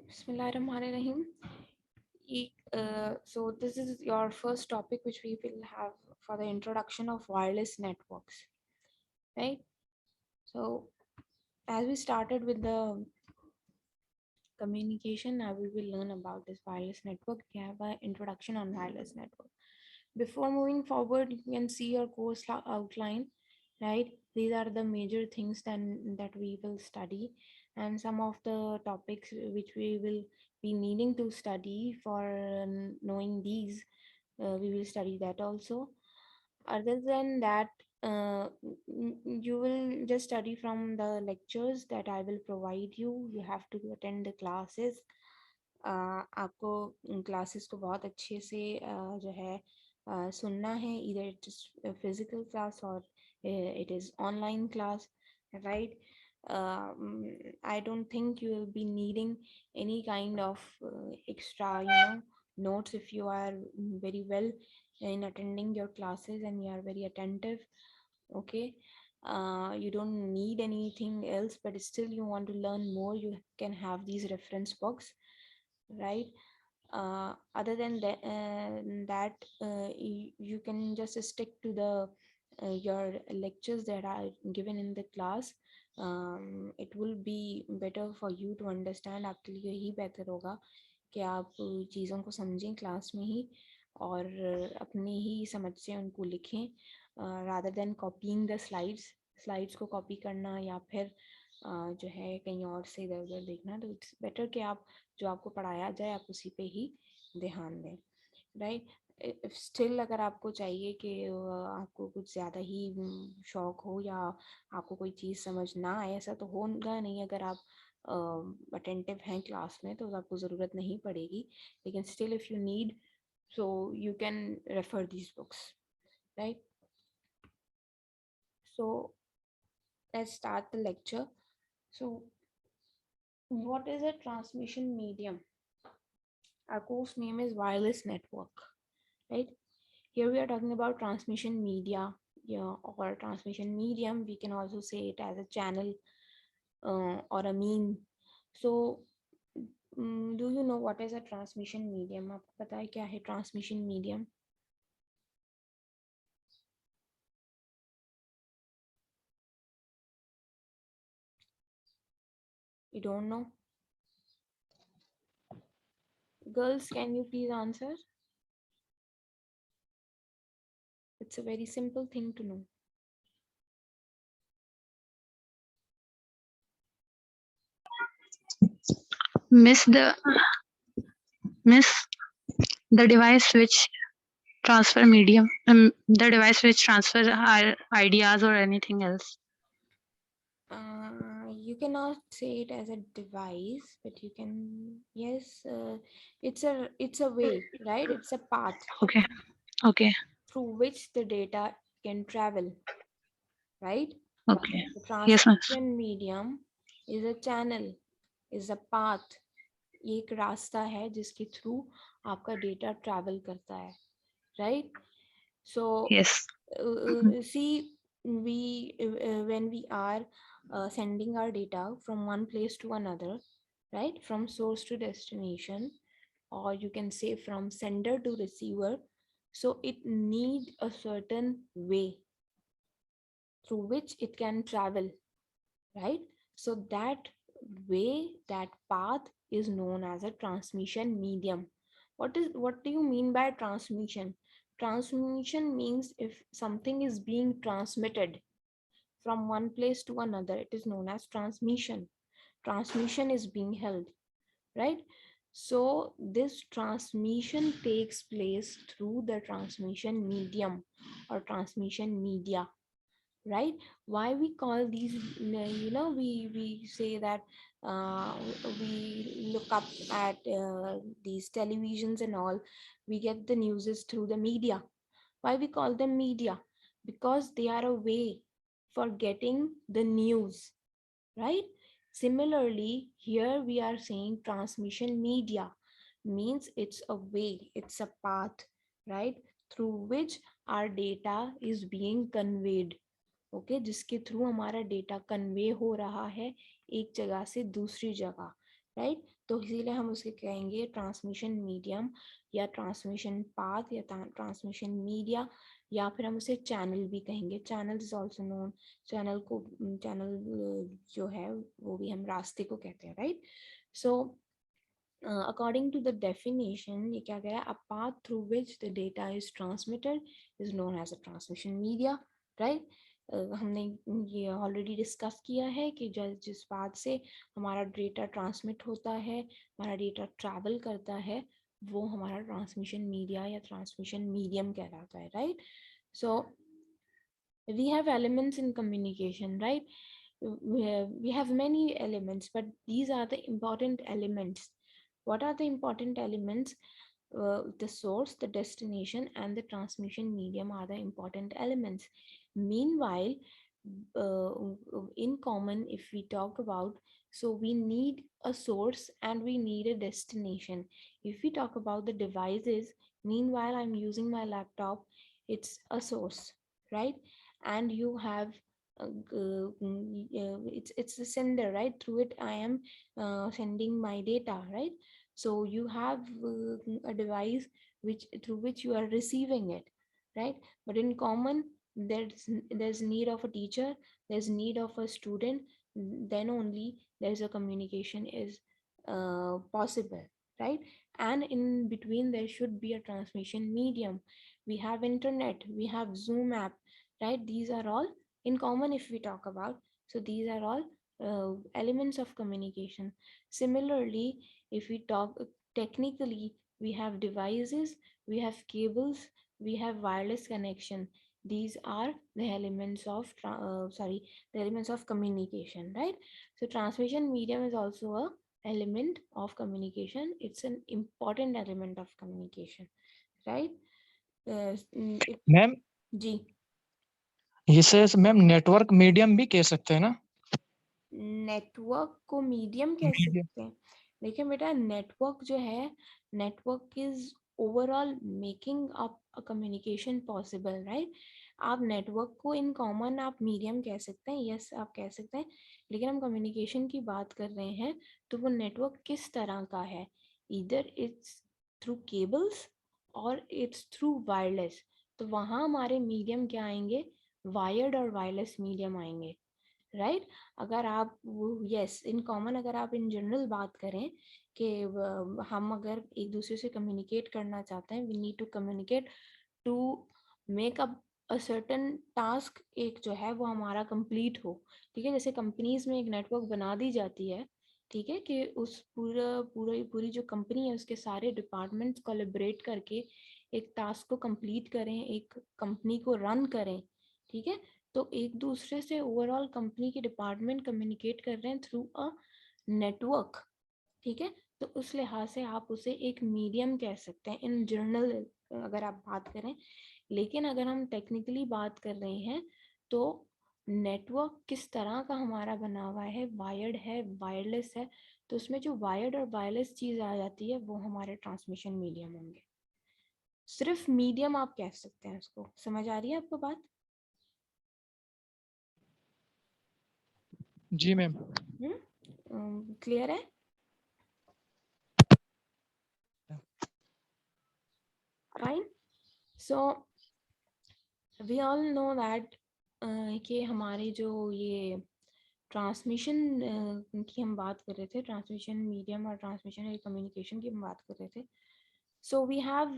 Bismillahirrahmanirrahim. So this is your first topic which we will have for the introduction of wireless networks, right? So as we started with the communication, now we will learn about this wireless network. We have an introduction on wireless network. Before moving forward, you can see your course outline, right? These are the major things then that we will study, and some of the topics which we will be needing to study for knowing these, we will study that also. Other than that, you will just study from the lectures that I will provide you. You have to attend the classes. आपको classes को बहुत अच्छे से जो है सुनना है. Either it is a physical class or it is online class, right? I don't think you will be needing any kind of extra, notes if you are very well in attending your classes and you are very attentive. Okay. You don't need anything else, but still you want to learn more, you can have these reference books, right? Other than that, you can just stick to the your lectures that are given in the class. It will be better for you to understand. आपके लिए यही बेहतर होगा कि आप चीज़ों को समझें क्लास में ही और अपनी ही समझ से उनको लिखें, rather than copying the slides को कॉपी करना या फिर जो है कहीं और से इधर उधर देखना. तो इट्स बेटर कि आप जो आपको पढ़ाया जाए आप उसी पे ही ध्यान दें, राइट? स्टिल अगर आपको चाहिए कि आपको कुछ ज़्यादा ही शौक हो या आपको कोई चीज़ समझ ना आए, ऐसा तो होगा नहीं. अगर आप अटेंटिव हैं क्लास में तो आपको ज़रूरत नहीं पड़ेगी, लेकिन still if you need, so you can refer these books, right? So let's start the lecture. So what is a transmission medium? Our course name is wireless network, right? Here we are talking about transmission media, yeah, or transmission medium. We can also say it as a channel or a mean. So do you know what is a transmission medium? आपको पता है क्या है transmission medium? You don't know? Girls, can you please answer? It's a very simple thing to know. Miss the device which transfer medium, the device which transfer our ideas or anything else. You cannot say it as a device, but you can, yes, it's a way, right? It's a path Okay. through which the data can travel, right? Okay. The Yes, miss. transmission medium is a channel, is a path. ये एक रास्ता है जिसके through आपका data travel करता है, right? So Yes. see, we when we are sending our data from one place to another, right, from source to destination, or you can say from sender to receiver, so it need a certain way through which it can travel, right? So that way, that path is known as a transmission medium. What do you mean by transmission? Transmission means if something is being transmitted from one place to another, it is known as transmission. Transmission is being held, right? So this transmission takes place through the transmission medium or transmission media, right? Why we call these, we say that uh, we look up at these televisions and all, we get the newses through the media. Why we call them media? Because they are a way for getting the news, right? Similarly, here we are saying transmission media means it's a way, it's a path, right, through which our data is being conveyed. Okay, जिसके through हमारा data convey हो रहा है एक जगह से दूसरी जगह, राइट। तो इसीलिए हम उसे कहेंगे ट्रांसमिशन मीडियम या ट्रांसमिशन पाथ या ट्रांसमिशन मीडिया, या फिर हम उसे चैनल भी कहेंगे। Channel is also known, channel जो है वो भी हम रास्ते को कहते हैं, right. So according to the definition, ये क्या कह रहा है, a path through which the data is transmitted is known as a transmission media, right? हमने ये ऑलरेडी डिस्कस किया है कि जिस बात से हमारा डेटा ट्रांसमिट होता है, हमारा डेटा ट्रैवल करता है, वो हमारा ट्रांसमिशन मीडिया या ट्रांसमिशन मीडियम कहलाता है, right. So we have elements in communication, right? We have many elements, but these are the important elements. What are the important elements? The source, the destination, and the transmission medium are the important elements. Meanwhile, uh, in common, if we talk about, so we need a source and we need a destination. If we talk about the devices, meanwhile I'm using my laptop, it's a source, right? And you have it's the sender, right? Through it I am sending my data, right? So you have a device which through which you are receiving it, right? But in common, there's need of a teacher, there's need of a student, then only there's a communication is possible, right? And in between there should be a transmission medium. We have internet, we have Zoom app, right? These are all in common if we talk about. So these are all elements of communication. Similarly, if we talk technically, we have devices, we have cables, we have wireless connection. These are the elements of the elements of communication, right? So transmission medium is also a element of communication. It's an important element of communication, right? Ma'am ji, इसे ma'am network medium भी कह सकते हैं ना? Network को medium कह medium सकते हैं। देखिए बेटा, नेटवर्क जो है, network is overall making up a communication possible, right. आप नेटवर्क को इन कॉमन आप मीडियम कह सकते हैं, यस आप कह सकते हैं, लेकिन हम कम्युनिकेशन की बात कर रहे हैं तो वो नेटवर्क किस तरह का है, इधर इट्स थ्रू केबल्स और इट्स थ्रू वायरलेस। तो वहाँ हमारे मीडियम क्या आएंगे, वायर्ड और वायरलेस मीडियम आएंगे, राइट। अगर आप यस इन कॉमन, अगर आप इन जनरल बात करें कि हम अगर एक दूसरे से कम्युनिकेट करना चाहते हैं, we need to communicate to make a certain task, एक जो है वो हमारा कंप्लीट हो, ठीक है। जैसे कंपनीज में एक नेटवर्क बना दी जाती है, ठीक है, कि उस पूरी जो कंपनी है उसके सारे डिपार्टमेंट्स कोलैबोरेट करके एक टास्क को कंप्लीट करें, एक कंपनी को रन करें, ठीक है। तो एक दूसरे से ओवरऑल कंपनी के डिपार्टमेंट कम्युनिकेट कर रहे हैं थ्रू अ नेटवर्क, ठीक है। तो उस लिहाज से आप उसे एक मीडियम कह सकते हैं इन जनरल अगर आप बात करें। लेकिन अगर हम टेक्निकली बात कर रहे हैं तो नेटवर्क किस तरह का हमारा बना हुआ है, वायर्ड है, वायरलेस है, तो उसमें जो वायर्ड और वायरलेस चीज़ आ जाती है वो हमारे ट्रांसमिशन मीडियम होंगे। सिर्फ मीडियम आप कह सकते हैं उसको। समझ आ रही है आपको बात? जी मैम। क्लियर है? Fine. So we all know that कि हमारे जो ये ट्रांसमिशन की हम बात कर रहे थे, ट्रांसमिशन मीडियम और ट्रांसमिशन कम्युनिकेशन की हम बात कर रहे थे। So we have,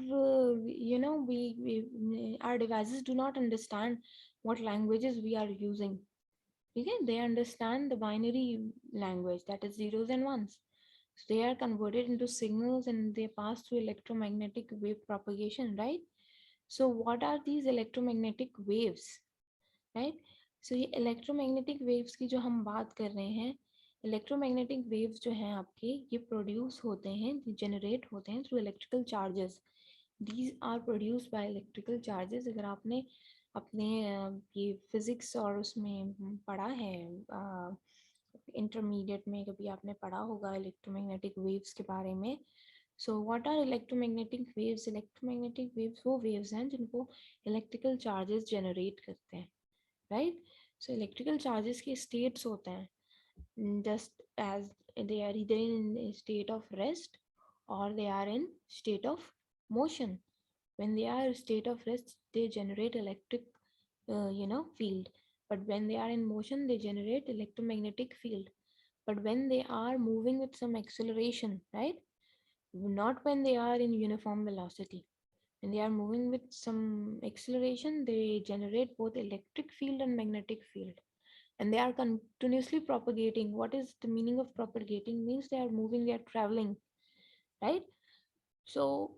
our devices do not understand what languages we are using. Okay, they understand the binary language, that is zeros and ones. So they are converted into signals and they pass through electromagnetic wave propagation, right? So what are these electromagnetic waves, right? So ये electromagnetic waves की जो हम बात कर रहे हैं, electromagnetic waves जो हैं आपके, ये प्रोड्यूस होते हैं, जनरेट होते हैं through electrical charges. These are produced by electrical charges। अगर आपने अपने ये फिजिक्स और उसमें पढ़ा है, इंटरमीडिएट में कभी आपने पढ़ा होगा इलेक्ट्रोमैग्नेटिक वेव्स के बारे में। So what are electromagnetic waves? Electromagnetic waves वो वेव्स हैं जिनको इलेक्ट्रिकल चार्जेस जनरेट करते हैं, राइट। सो इलेक्ट्रिकल चार्जेस के स्टेट्स होते हैं, just as they are either in a state of rest or they are in state of motion. When they are in state of rest, they generate electric field, but when they are in motion, they generate electromagnetic field. But when they are moving with some acceleration, right, not when they are in uniform velocity, when they are moving with some acceleration, they generate both electric field and magnetic field, and they are continuously propagating. What is the meaning of propagating? Means they are moving, they are traveling, right? So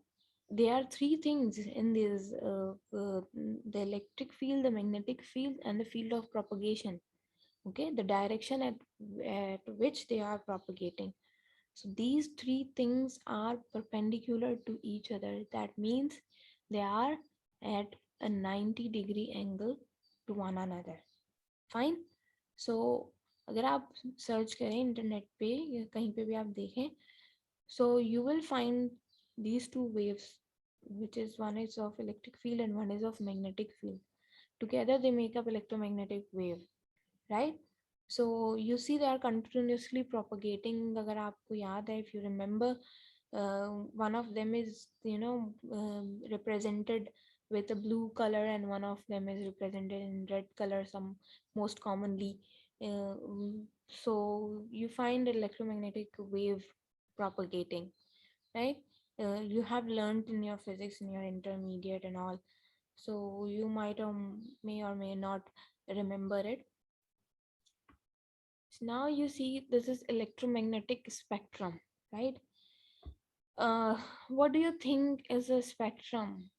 there are three things in this: the electric field, the magnetic field, and the field of propagation. Okay, the direction at which they are propagating. So these three things are perpendicular to each other. That means they are at a 90-degree angle to one another. Fine. So अगर आप search करें internet पे या कहीं पे भी आप देखें, so you will find these two waves, which is one is of electric field and one is of magnetic field. Together they make up electromagnetic wave, right? So you see they are continuously propagating. अगर आपको याद है, if you remember, one of them is represented with a blue color and one of them is represented in red color, some most commonly. uh, so you find electromagnetic wave propagating, right? You have learned in your physics in your intermediate and all, so you might may or may not remember it. So now you see this is electromagnetic spectrum, right? What do you think is a spectrum?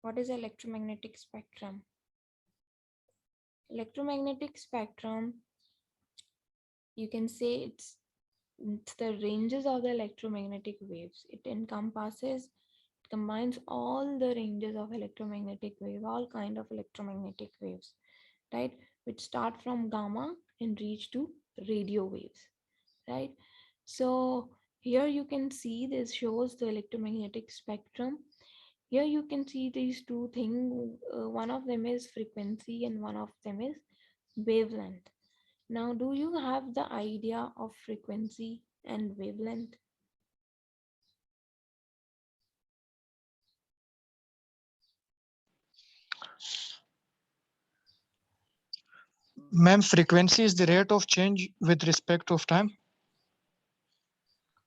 What is electromagnetic spectrum? Electromagnetic spectrum, you can say it's the ranges of the electromagnetic waves. It encompasses, it combines all the ranges of electromagnetic wave, all kind of electromagnetic waves, right? Which start from gamma and reach to radio waves, right? So here you can see this shows the electromagnetic spectrum. Here you can see these two things. One of them is frequency and one of them is wavelength. Now, do you have the idea of frequency and wavelength? Ma'am, frequency is the rate of change with respect of time.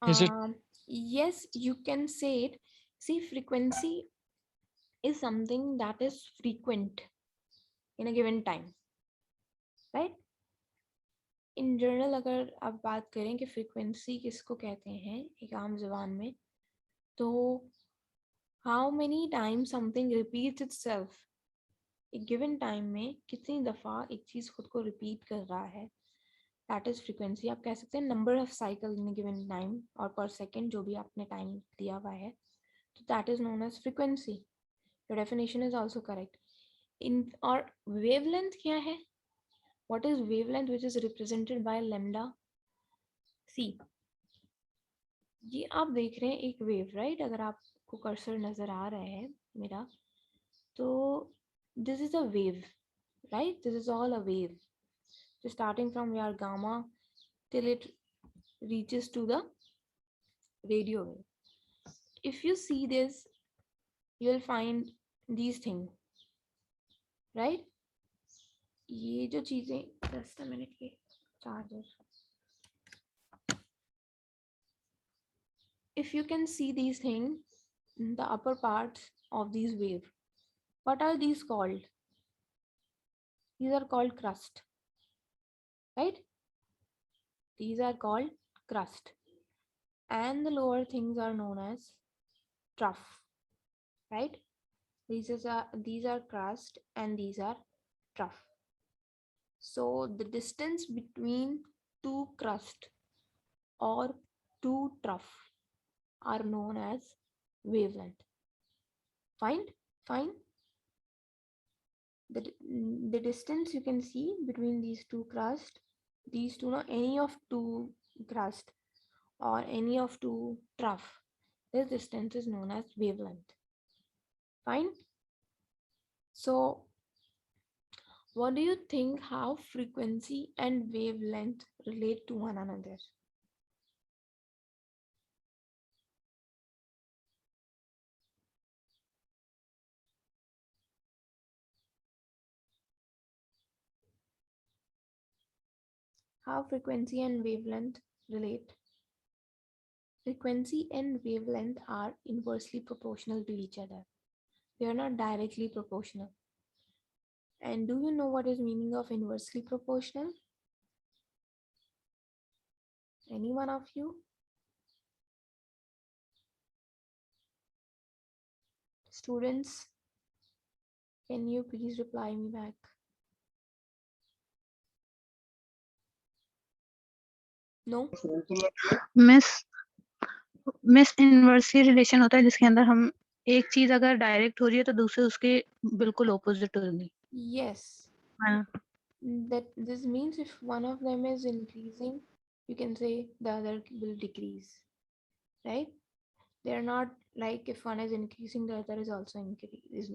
Is it? Yes, you can say it. See, frequency is something that is frequent in a given time, right? In general अगर आप बात करें कि frequency किसको कहते हैं एक आम जबान में, तो how many time something repeats itself, एक गिवन टाइम में कितनी दफ़ा एक चीज़ खुद को रिपीट कर रहा है, दैट इज़ फ्रीक्वेंसी. आप कह सकते हैं number of cycle in given time और पर सेकेंड जो भी आपने टाइम दिया हुआ है, तो that is known as frequency. Your definition is also correct. इन और वेवलेंथ क्या है? What is wavelength, which is represented by lambda? See, ये आप देख रहे हैं एक वेव, राइट? अगर आपको कर्सर नजर आ रहा है मेरा, तो this is a wave, right? This is all a wave, so starting from your gamma till it reaches to the radio wave. If you see this, you'll find these things, right? ये जो चीजें, just a minute, ये charger. If you can see these things, the upper parts of these wave, what are these called? These are called crust, right? These are called crust, and the lower things are known as trough, right? These are crust and these are trough. So the distance between two crust or two trough are known as wavelength. Fine. The distance you can see between these two crust, these two, no, any of two crust or any of two trough, this distance is known as wavelength. Fine. So What do you think how frequency and wavelength relate to one another? How frequency and wavelength relate? Frequency and wavelength are inversely proportional to each other. They are not directly proportional. And do you know what is meaning of inversely proportional? Any one of you? Students, can you please reply me back? No? Miss miss inversely relation होता है जिसके अंदर हम एक चीज अगर direct हो रही है तो दूसरे उसके बिल्कुल ऑपोजिट होगी। Yes. हाँ, That this means if one of them is increasing, you can say the other will decrease, right? They're not like if one is increasing, the other is also increase,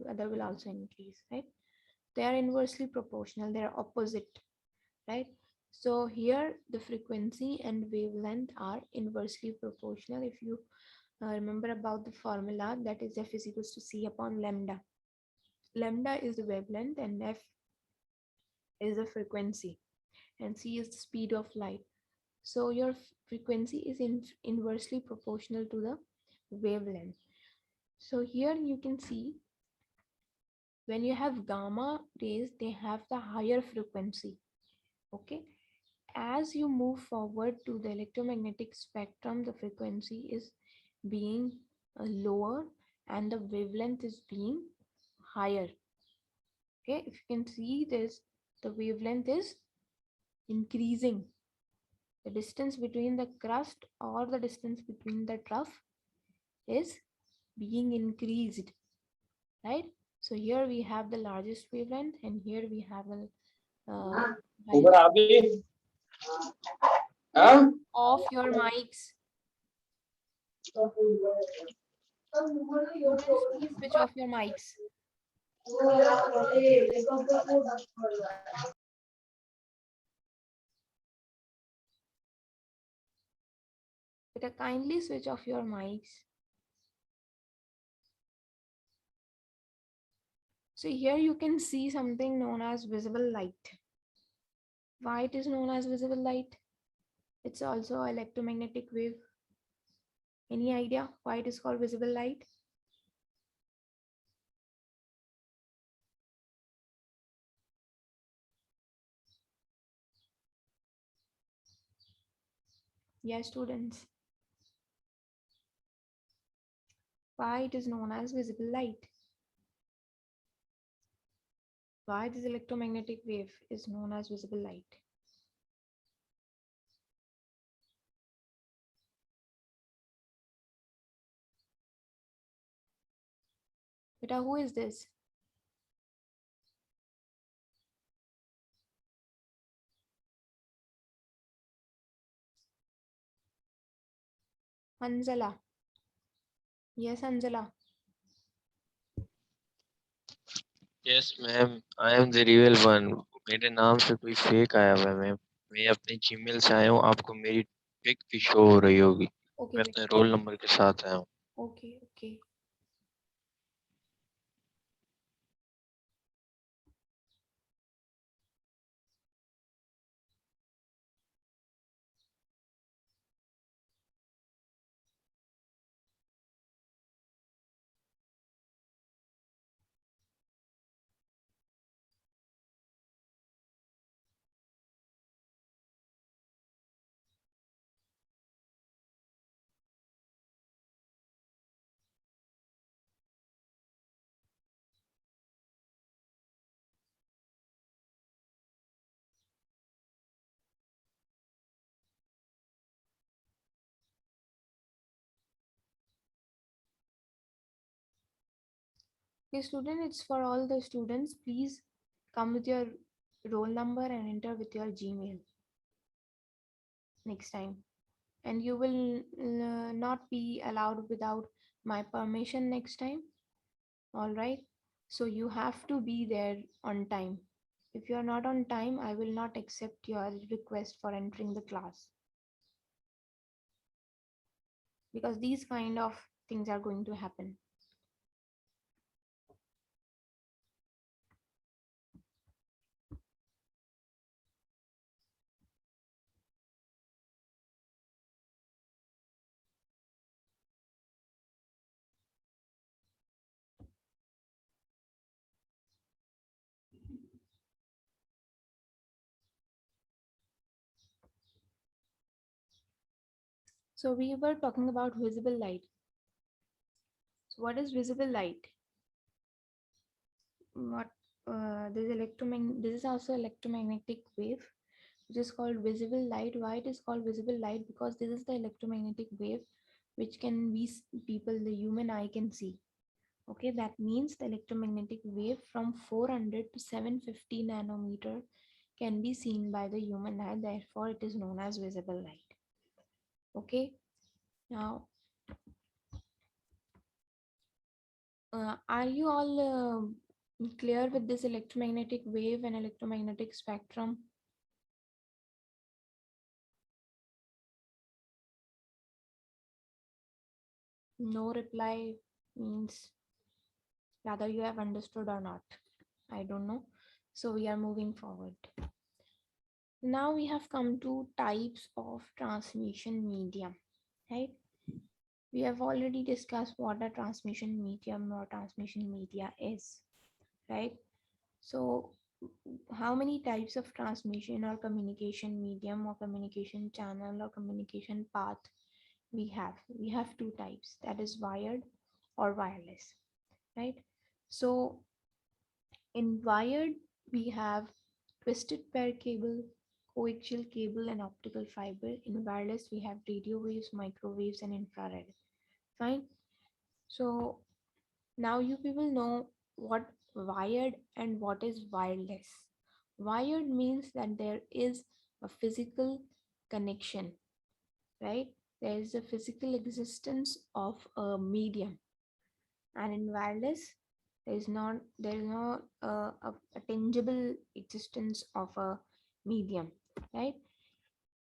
other will also increase, right? They are inversely proportional, they are opposite, right? So here the frequency and wavelength are inversely proportional. If you remember about the formula, that is F is equals to C upon lambda. Lambda is the wavelength and F is the frequency and C is the speed of light. So your frequency is inversely proportional to the wavelength. So here you can see when you have gamma rays, they have the higher frequency. Okay. As you move forward to the electromagnetic spectrum, the frequency is being lower and the wavelength is being higher. Okay. If you can see this, the wavelength is increasing. The distance between the crust or the distance between the trough is being increased, right? So here we have the largest wavelength and here we have a off your mics. Students, please switch off your mics. Kindly switch off your mics. So here you can see something known as visible light. Why it is known as visible light? It's also electromagnetic wave. Any idea why it is called visible light? Yes, students. Why it is known as visible light? Why this electromagnetic wave is known as visible light? Beta, who is this? Anjala. Yes, Anjala. Yes ma'am I am the real one. मेरे नाम से कोई fake आया हुआ है ma'am. मैं अपने Gmail से आया हूँ, आपको मेरी पिक भी शो हो रही होगी। Okay, मैं अपने रोल नंबर के साथ आया हूँ। okay, okay. Okay, student, it's for all the students. Please come with your roll number and enter with your Gmail next time. And you will not be allowed without my permission next time. All right. So you have to be there on time. If you are not on time, I will not accept your request for entering the class, because these kind of things are going to happen. So we were talking about visible light. So what is visible light? What this is also electromagnetic wave, which is called visible light. Why it is called visible light? Because this is the electromagnetic wave which can be people, the human eye can see. Okay, that means the electromagnetic wave from 400 to 750 nanometer can be seen by the human eye. Therefore, it is known as visible light. Okay, now are you all clear with this electromagnetic wave and electromagnetic spectrum? No reply means rather you have understood or not. I don't know. So we are moving forward. Now we have come to types of transmission medium, right? We have already discussed what a transmission medium or transmission media is, right? So how many types of transmission or communication medium or communication channel or communication path we have? We have two types, that is wired or wireless, right? So in wired, we have twisted pair cable, coaxial cable, and optical fiber. In wireless, we have radio waves, microwaves, and infrared. Fine. So now you people know what wired and what is wireless. Wired means that there is a physical connection, right? There is a physical existence of a medium, and in wireless, there is no a tangible existence of a medium, right?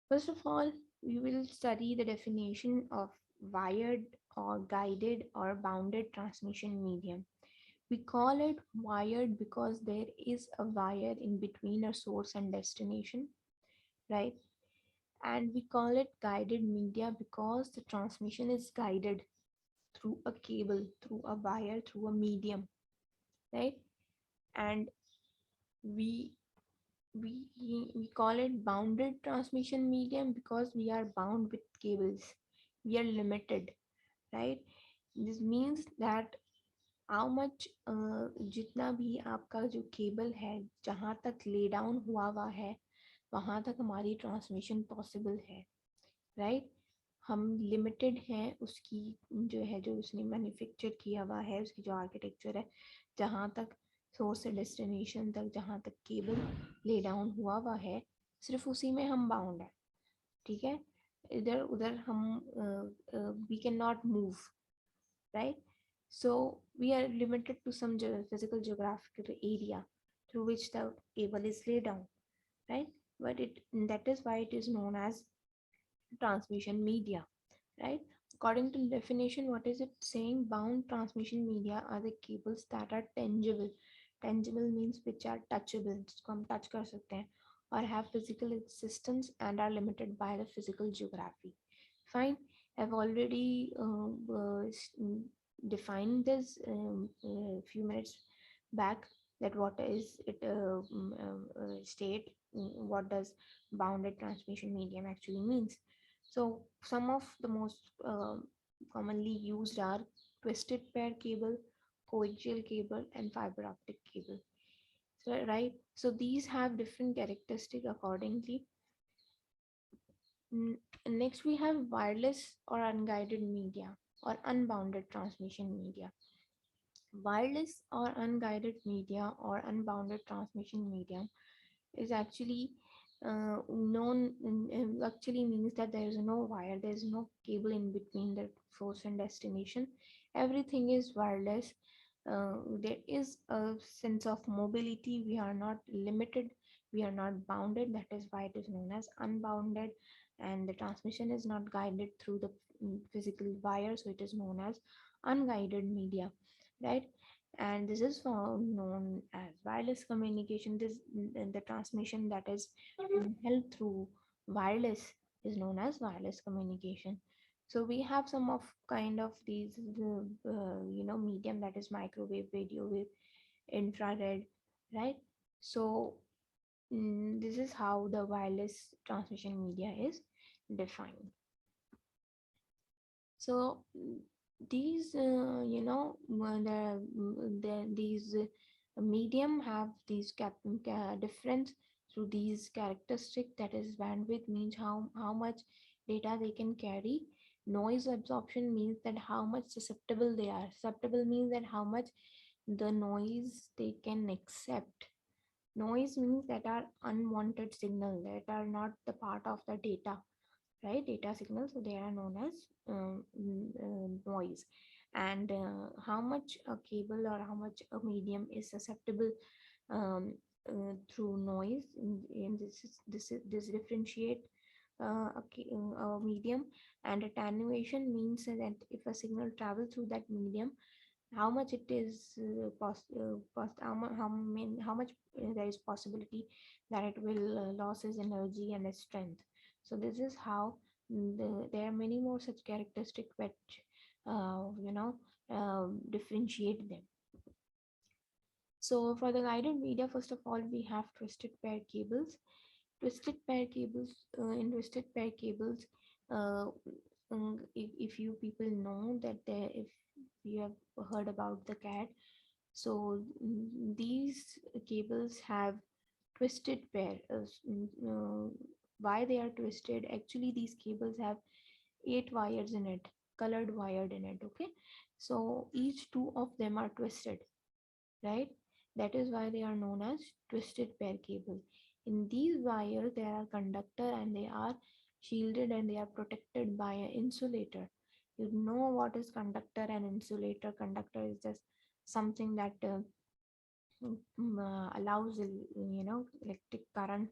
First of all, we will study the definition of wired or guided or bounded transmission medium. We call it wired because there is a wire in between a source and destination, right? And we call it guided media because the transmission is guided through a cable, through a wire, through a medium, right? And we we call it bounded transmission medium because we are bound with cables. We are limited, right? This means that how much जितना भी आपका जो cable है जहाँ तक lay down हुआ है वहाँ तक हमारी ट्रांसमिशन पॉसिबल है, राइट? हम लिमिटेड हैं उसकी जो है जो उसने मैन्युफैक्चर किया हुआ है उसकी जो आर्किटेक्चर है, जहाँ तक सोर्स से डेस्टिनेशन तक जहाँ तक केबल ले डाउन हुआ है सिर्फ उसी में हम बाउंड है, ठीक है? इधर उधर हम we can not move, right? So we are limited to some physical geographical area through which the cable is laid down, right? But that is why it is known as transmission media, right? According to the definition, what is it saying? Bound transmission media are the cables that are tangible. Tangible means which are touchable, जिसको हम touch कर सकते हैं, or have physical existence and are limited by the physical geography. Fine. I've already defined this a few minutes back, that what is it state, what does bounded transmission medium actually means. So some of the most commonly used are twisted pair cable, coaxial cable, and fiber optic cable. So, right, so these have different characteristics accordingly. Next, we have wireless or unguided media or unbounded transmission media. Wireless or unguided media or unbounded transmission medium is actually actually means that there is no wire, there is no cable in between the source and destination. Everything is wireless. there is a sense of mobility. We are not limited, we are not bounded. That is why it is known as unbounded. And the transmission is not guided through the physical wire, so it is known as unguided media, right? And this is known as wireless communication. This the transmission that is held through wireless is known as wireless communication. So we have some of kind of these medium, that is microwave, radio wave, infrared, right? So this is how the wireless transmission media is defined. So these these medium have these difference through these characteristic, that is bandwidth means how much data they can carry. Noise absorption means that how much susceptible they are. Susceptible means that how much the noise they can accept. Noise means that are unwanted signal that are not the part of the data, right? Data signals, so they are known as noise. And how much a cable or how much a medium is susceptible through noise, and this differentiate a medium. And attenuation means that if a signal travels through that medium, how much it is how much there is possibility that it will loses energy and its strength. So this is how there are many more such characteristics which differentiate them. So for the guided media, first of all, we have twisted pair cables. Twisted pair cables, in twisted pair cables, uh, if you people know that if you have heard about the cat, so these cables have twisted pair. Why they are twisted? Actually, these cables have 8 wires in it, colored wired in it. Okay, so each two of them are twisted, right? That is why they are known as twisted pair cable. In these wires, there are conductor and they are shielded and they are protected by an insulator. You know what is conductor and insulator? Conductor is just something that allows electric current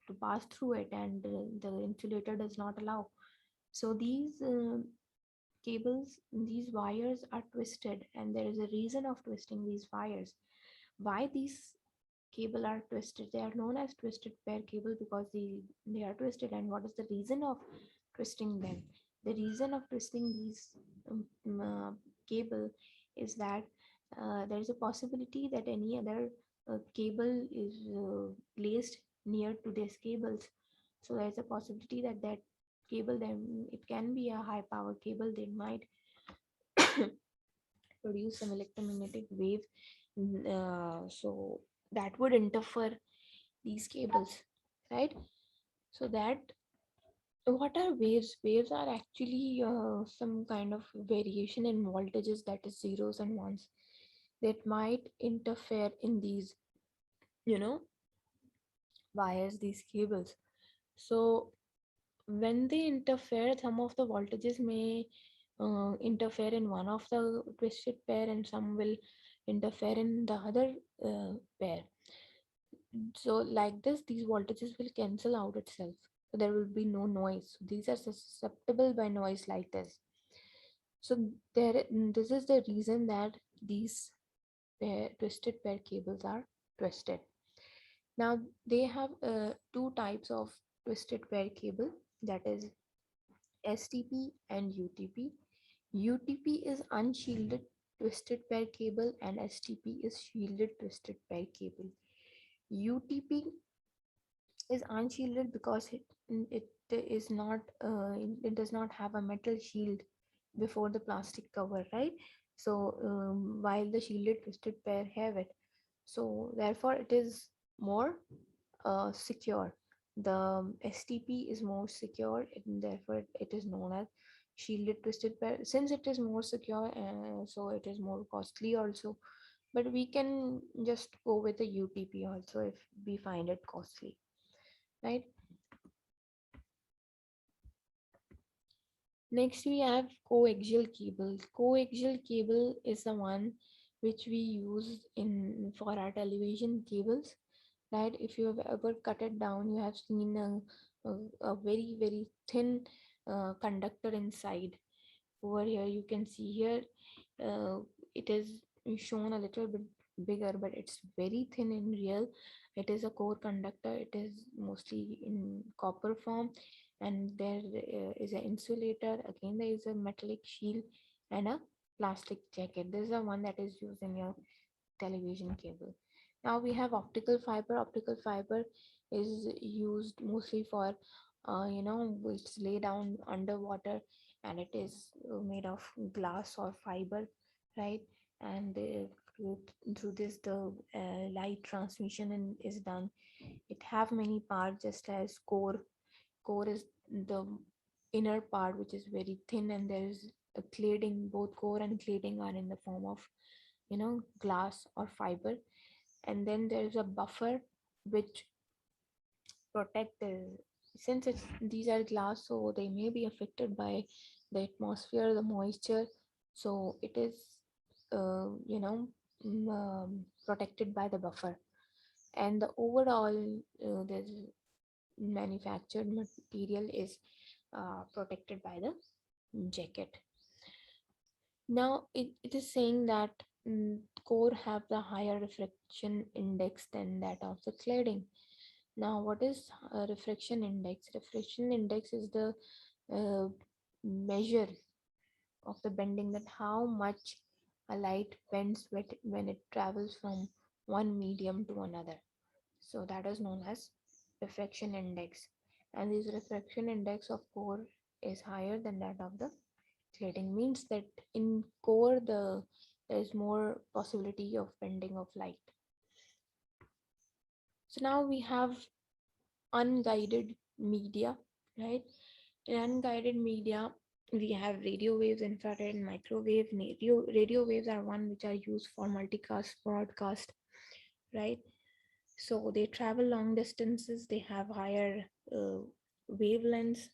to pass through it, and the insulator does not allow. So these cables, these wires are twisted, and there is a reason of twisting these wires. Why these cable are twisted? They are known as twisted pair cable because they are twisted. And what is the reason of twisting them? The reason of twisting these um, cable is that there is a possibility that any other cable is placed near to these cables. So there is a possibility that that cable, then it can be a high power cable, they might produce some electromagnetic wave. So that would interfere these cables, right? So that, what are waves? Waves are actually some kind of variation in voltages, that is zeros and ones, that might interfere in these you know wires, these cables. So when they interfere, some of the voltages may interfere in one of the twisted pair and some will interfere in the other pair. So like this, these voltages will cancel out itself, so there will be no noise. So these are susceptible by noise like this. So this is the reason that these twisted pair cables are twisted. Now they have two types of twisted pair cable, that is STP and UTP. UTP is unshielded twisted pair cable and STP is shielded twisted pair cable. UTP is unshielded because it is not it does not have a metal shield before the plastic cover, right? So while the shielded twisted pair have it, so therefore it is more secure. The STP is more secure, and therefore it is known as shielded twisted pair. Since it is more secure, so it is more costly also. But we can just go with the UTP also if we find it costly, right? Next we have coaxial cable. Coaxial cable is the one which we use in for our television cables, right? If you have ever cut it down, you have seen a very very thin conductor inside. Over here you can see here, uh, it is shown a little bit bigger, but it's very thin in real. It is a core conductor. It is mostly in copper form, and there is an insulator. Again, there is a metallic shield and a plastic jacket. This is the one that is used in your television cable. Now we have optical fiber. Optical fiber is used mostly for, it's laid down underwater, and it is made of glass or fiber, right? And through this, the light transmission is done. It have many parts, just as core. Core is the inner part, which is very thin, and there is a cladding. Both core and cladding are in the form of, glass or fiber. And then there is a buffer which protect the, since these are glass, so they may be affected by the atmosphere, the moisture. So it is protected by the buffer. And the overall the manufactured material is protected by the jacket. Now it is saying that core have the higher refraction index than that of the cladding. Now, what is refraction index? Refraction index is the uh, measure of the bending, that how much a light bends when it travels from one medium to another. So that is known as refraction index. And this refraction index of core is higher than that of the cladding. Means that in core there is more possibility of bending of light. So now we have unguided media, right? In unguided media, we have radio waves, infrared, and microwave. Radio waves are one which are used for multicast broadcast, right? So they travel long distances. They have higher wavelengths.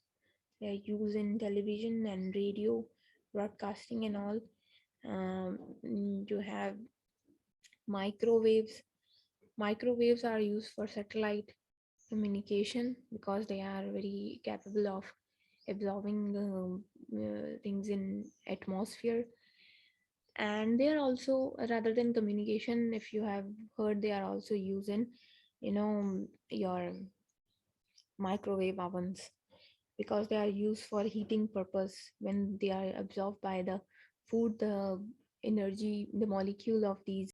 They are used in television and radio broadcasting and all. You have microwaves. Microwaves are used for satellite communication because they are very capable of absorbing things in atmosphere. And they are also, rather than communication, if you have heard, they are also used in, your microwave ovens, because they are used for heating purpose. When they are absorbed by the food, the energy, the molecule of these